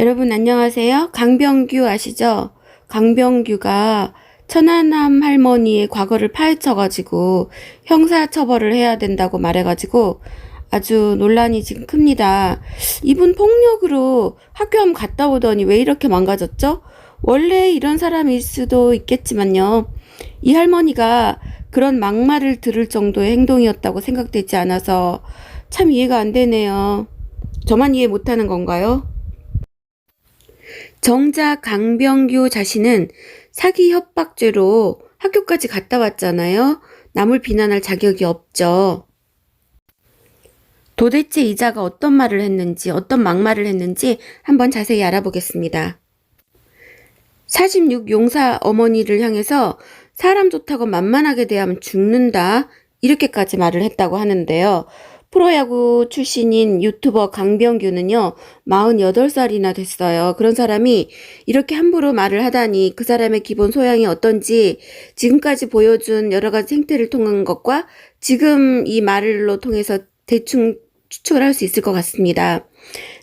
여러분 안녕하세요. 강병규 아시죠? 강병규가 천안함 할머니의 과거를 파헤쳐가지고 형사처벌을 해야 된다고 말해가지고 아주 논란이 지금 큽니다. 이분 폭력으로 학교함 갔다 오더니 왜 이렇게 망가졌죠? 원래 이런 사람일 수도 있겠지만요. 이 할머니가 그런 막말을 들을 정도의 행동이었다고 생각되지 않아서 참 이해가 안 되네요. 저만 이해 못하는 건가요? 정작 강병규 자신은 사기 협박죄로 학교까지 갔다 왔잖아요. 남을 비난할 자격이 없죠. 도대체 이자가 어떤 말을 했는지, 어떤 막말을 했는지 한번 자세히 알아보겠습니다. 46 용사 어머니를 향해서 사람 좋다고 만만하게 대하면 죽는다, 이렇게까지 말을 했다고 하는데요. 프로야구 출신인 유튜버 강병규는요, 48살이나 됐어요. 그런 사람이 이렇게 함부로 말을 하다니 그 사람의 기본 소양이 어떤지 지금까지 보여준 여러 가지 행태를 통한 것과 지금 이 말로 통해서 대충 추측을 할 수 있을 것 같습니다.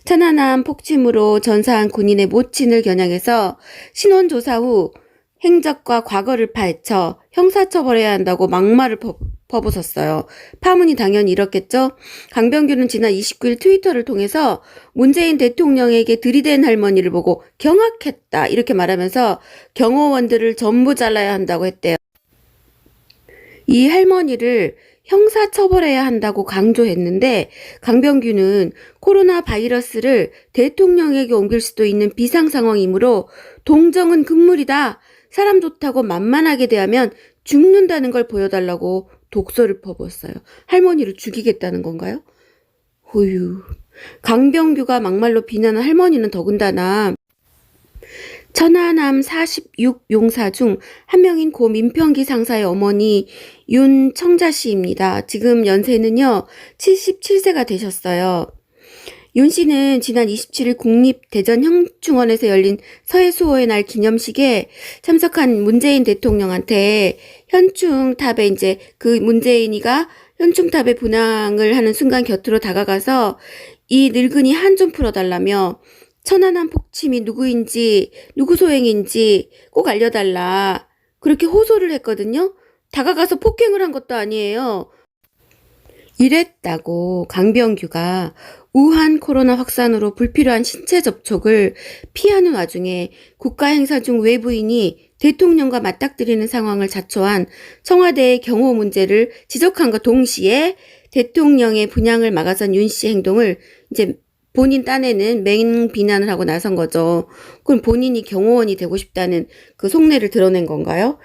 천안함 폭침으로 전사한 군인의 모친을 겨냥해서 신원조사 후 행적과 과거를 파헤쳐 형사처벌해야 한다고 막말을 퍼붓었어요. 파문이 당연히 일었겠죠. 강병규는 지난 29일 트위터를 통해서 문재인 대통령에게 들이댄 할머니를 보고 경악했다 이렇게 말하면서 경호원들을 전부 잘라야 한다고 했대요. 이 할머니를 형사처벌해야 한다고 강조했는데 강병규는 코로나 바이러스를 대통령에게 옮길 수도 있는 비상상황이므로 동정은 금물이다. 사람 좋다고 만만하게 대하면 죽는다는 걸 보여달라고 독서를 퍼부었어요. 할머니를 죽이겠다는 건가요? 호유. 강병규가 막말로 비난한 할머니는 더군다나 천안함 46 용사 중 한 명인 고 민평기 상사의 어머니 윤청자 씨입니다. 지금 연세는요 77세가 되셨어요. 윤 씨는 지난 27일 국립대전형충원에서 열린 서해수호의 날 기념식에 참석한 문재인 대통령한테 현충탑에 이제 그 문재인이가 현충탑에 분향을 하는 순간 곁으로 다가가서 이 늙은이 한 좀 풀어달라며 천안함 폭침이 누구인지 누구 소행인지 꼭 알려달라 그렇게 호소를 했거든요. 다가가서 폭행을 한 것도 아니에요. 이랬다고 강병규가 우한 코로나 확산으로 불필요한 신체 접촉을 피하는 와중에 국가 행사 중 외부인이 대통령과 맞닥뜨리는 상황을 자초한 청와대의 경호 문제를 지적한과 동시에 대통령의 분향을 막아선 윤 씨 행동을 이제 본인 딴에는 맹비난을 하고 나선 거죠. 그럼 본인이 경호원이 되고 싶다는 그 속내를 드러낸 건가요?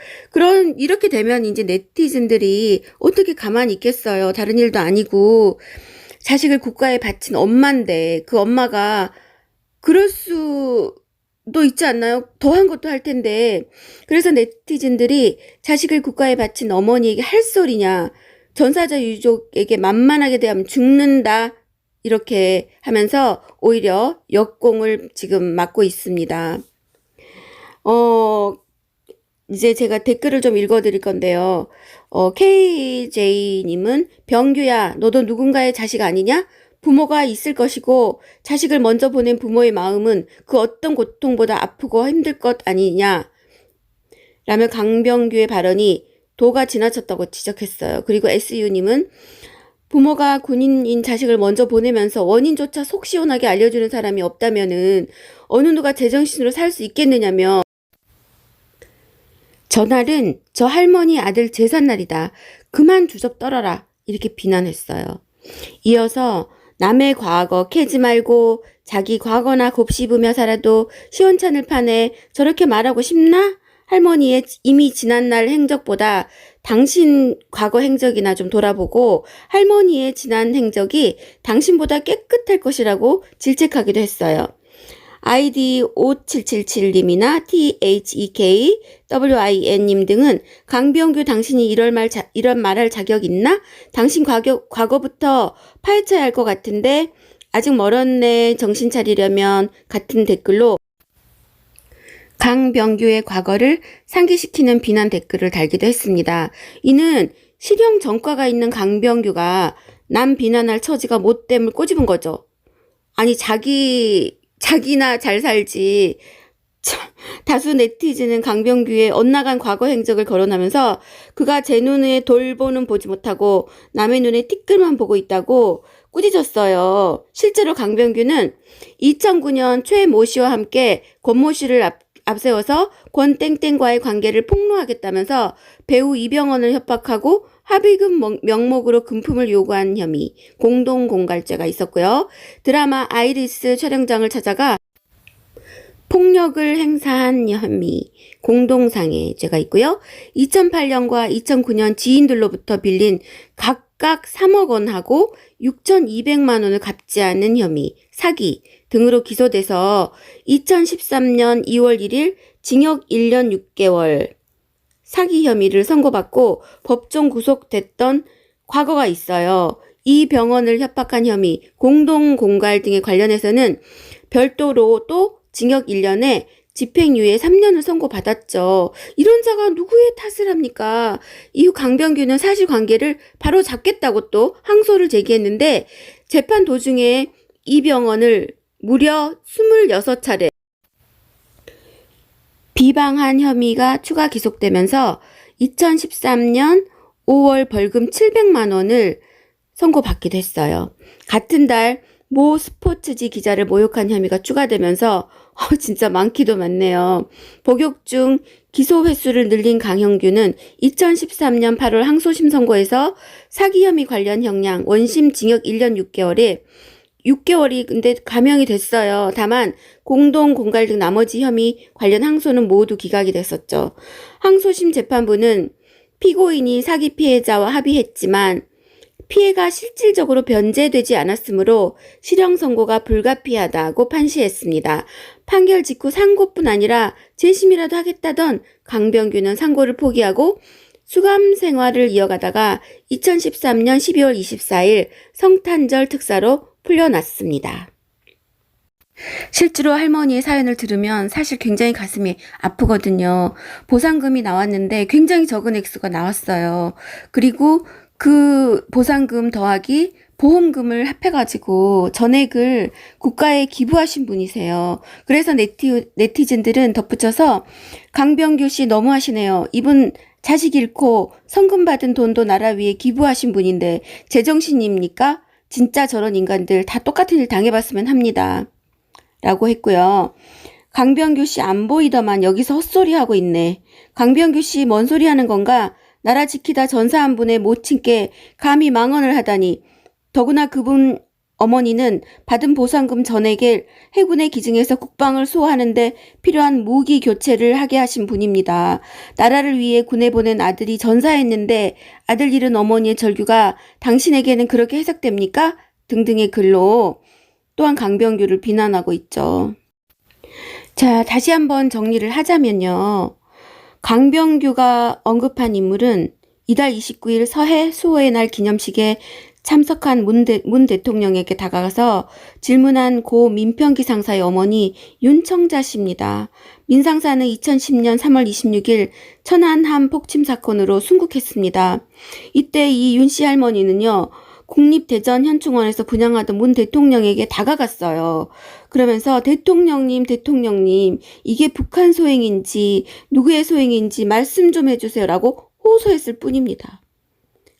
이렇게 되면 이제 네티즌들이 어떻게 가만히 있겠어요. 다른 일도 아니고 자식을 국가에 바친 엄마인데 그 엄마가 그럴 수도 있지 않나요? 더한 것도 할 텐데. 그래서 네티즌들이 자식을 국가에 바친 어머니에게 할 소리냐. 전사자 유족에게 만만하게 대하면 죽는다. 이렇게 하면서 오히려 역공을 지금 맞고 있습니다. 이제 제가 댓글을 좀 읽어드릴 건데요. KJ님은 병규야, 너도 누군가의 자식 아니냐? 부모가 있을 것이고 자식을 먼저 보낸 부모의 마음은 그 어떤 고통보다 아프고 힘들 것 아니냐? 라며 강병규의 발언이 도가 지나쳤다고 지적했어요. 그리고 SU님은 부모가 군인인 자식을 먼저 보내면서 원인조차 속 시원하게 알려주는 사람이 없다면은 어느 누가 제정신으로 살 수 있겠느냐며 전날은 저 할머니 아들 제삿날이다. 그만 주접 떨어라. 이렇게 비난했어요. 이어서 남의 과거 캐지 말고 자기 과거나 곱씹으며 살아도 시원찮을 판에 저렇게 말하고 싶나? 할머니의 이미 지난날 행적보다 당신 과거 행적이나 좀 돌아보고 할머니의 지난 행적이 당신보다 깨끗할 것이라고 질책하기도 했어요. 아이디 5777님이나 THEKWIN님 등은 강병규 당신이 이런 말할 자격 있나? 당신 과거부터 파헤쳐야 할 것 같은데 아직 멀었네 정신 차리려면 같은 댓글로 강병규의 과거를 상기시키는 비난 댓글을 달기도 했습니다. 이는 실형 전과가 있는 강병규가 남 비난할 처지가 못됨을 꼬집은 거죠. 아니 자기 자기나 잘 살지. 다수 네티즌은 강병규의 엇나간 과거 행적을 거론하면서 그가 제 눈에 돌보는 보지 못하고 남의 눈에 티끌만 보고 있다고 꾸짖었어요. 실제로 강병규는 2009년 최모 씨와 함께 권모 씨를 앞세워서 권땡땡과의 관계를 폭로하겠다면서 배우 이병헌을 협박하고 합의금 명목으로 금품을 요구한 혐의, 공동공갈죄가 있었고요. 드라마 아이리스 촬영장을 찾아가 폭력을 행사한 혐의, 공동상해죄가 있고요. 2008년과 2009년 지인들로부터 빌린 각각 3억 원하고 6,200만 원을 갚지 않은 혐의, 사기 등으로 기소돼서 2013년 2월 1일 징역 1년 6개월 사기 혐의를 선고받고 법정 구속됐던 과거가 있어요. 이 병원을 협박한 혐의, 공동공갈 등에 관련해서는 별도로 또 징역 1년에 집행유예 3년을 선고받았죠. 이런 자가 누구의 탓을 합니까? 이후 강병규는 사실관계를 바로 잡겠다고 또 항소를 제기했는데 재판 도중에 이 병원을 무려 26차례 비방한 혐의가 추가 기속되면서 2013년 5월 벌금 700만 원을 선고받기도 했어요. 같은 달 모 스포츠지 기자를 모욕한 혐의가 추가되면서 진짜 많기도 많네요. 복역 중 기소 횟수를 늘린 강형규는 2013년 8월 항소심 선고에서 사기 혐의 관련 형량 원심 징역 1년 6개월이 근데 감형이 됐어요. 다만 공동 공갈 등 나머지 혐의 관련 항소는 모두 기각이 됐었죠. 항소심 재판부는 피고인이 사기 피해자와 합의했지만 피해가 실질적으로 변제되지 않았으므로 실형 선고가 불가피하다고 판시했습니다. 판결 직후 상고뿐 아니라 재심이라도 하겠다던 강병규는 상고를 포기하고 수감 생활을 이어가다가 2013년 12월 24일 성탄절 특사로 풀려났습니다. 실제로 할머니의 사연을 들으면 사실 굉장히 가슴이 아프거든요. 보상금이 나왔는데 굉장히 적은 액수가 나왔어요. 그리고 그 보상금 더하기 보험금을 합해가지고 전액을 국가에 기부하신 분이세요. 그래서 네티즌들은 덧붙여서 강병규 씨 너무하시네요. 이분 자식 잃고 성금 받은 돈도 나라 위에 기부하신 분인데 제정신입니까? 진짜 저런 인간들 다 똑같은 일 당해봤으면 합니다. 라고 했고요. 강병규 씨 안 보이더만 여기서 헛소리하고 있네. 강병규 씨 뭔 소리 하는 건가? 나라 지키다 전사 한 분의 모친께 감히 망언을 하다니. 더구나 그분 어머니는 받은 보상금 전액을 해군에 기증해서 국방을 수호하는데 필요한 무기 교체를 하게 하신 분입니다. 나라를 위해 군에 보낸 아들이 전사했는데 아들 잃은 어머니의 절규가 당신에게는 그렇게 해석됩니까? 등등의 글로 또한 강병규를 비난하고 있죠. 자, 다시 한번 정리를 하자면요. 강병규가 언급한 인물은 이달 29일 서해 수호의 날 기념식에 참석한 문 대통령에게 다가가서 질문한 고 민평기 상사의 어머니 윤청자 씨입니다. 민 상사는 2010년 3월 26일 천안함 폭침 사건으로 순국했습니다. 이때 이 윤 씨 할머니는요. 국립대전현충원에서 분향하던 문 대통령에게 다가갔어요. 그러면서 대통령님 이게 북한 소행인지 누구의 소행인지 말씀 좀 해주세요 라고 호소했을 뿐입니다.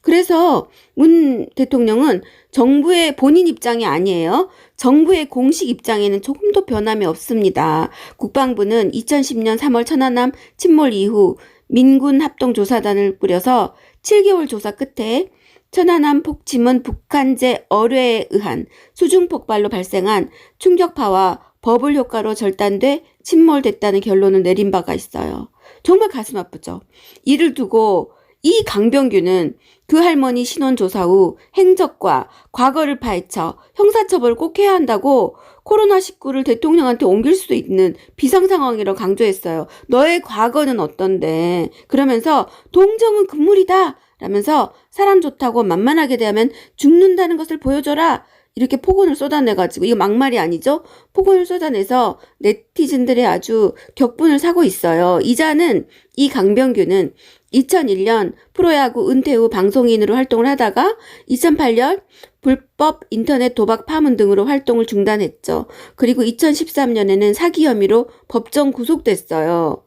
그래서 문 대통령은 정부의 본인 입장이 아니에요. 정부의 공식 입장에는 조금도 변함이 없습니다. 국방부는 2010년 3월 천안함 침몰 이후 민군 합동조사단을 꾸려서 7개월 조사 끝에 천안함 폭침은 북한제 어뢰에 의한 수중폭발로 발생한 충격파와 버블 효과로 절단돼 침몰됐다는 결론을 내린 바가 있어요. 정말 가슴 아프죠. 이를 두고 이 강병규는 그 할머니 신원조사 후 행적과 과거를 파헤쳐 형사처벌을 꼭 해야 한다고 코로나19를 대통령한테 옮길 수도 있는 비상상황이라고 강조했어요. 너의 과거는 어떤데? 그러면서 동정은 금물이다 라면서 사람 좋다고 만만하게 대하면 죽는다는 것을 보여줘라. 이렇게 폭언을 쏟아내가지고 이거 막말이 아니죠? 폭언을 쏟아내서 네티즌들의 아주 격분을 사고 있어요. 이 강병규는 2001년 프로야구 은퇴 후 방송인으로 활동을 하다가 2008년 불법 인터넷 도박 파문 등으로 활동을 중단했죠. 그리고 2013년에는 사기 혐의로 법정 구속됐어요.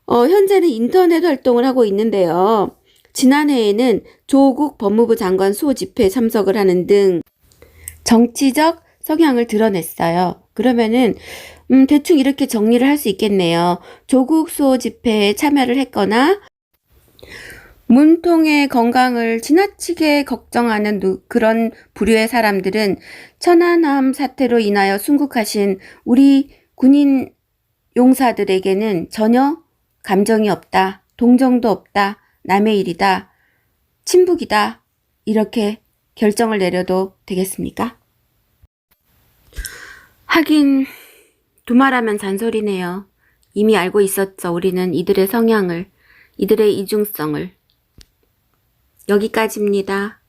현재는 인터넷 활동을 하고 있는데요. 지난해에는 조국 법무부 장관 수호 집회에 참석을 하는 등 정치적 성향을 드러냈어요. 그러면은 대충 이렇게 정리를 할 수 있겠네요. 조국 수호 집회에 참여를 했거나 문통의 건강을 지나치게 걱정하는 그런 부류의 사람들은 천안함 사태로 인하여 순국하신 우리 군인 용사들에게는 전혀 감정이 없다, 동정도 없다, 남의 일이다, 친북이다, 이렇게 결정을 내려도 되겠습니까? 하긴 두말하면 잔소리네요. 이미 알고 있었죠. 우리는 이들의 성향을, 이들의 이중성을. 여기까지입니다.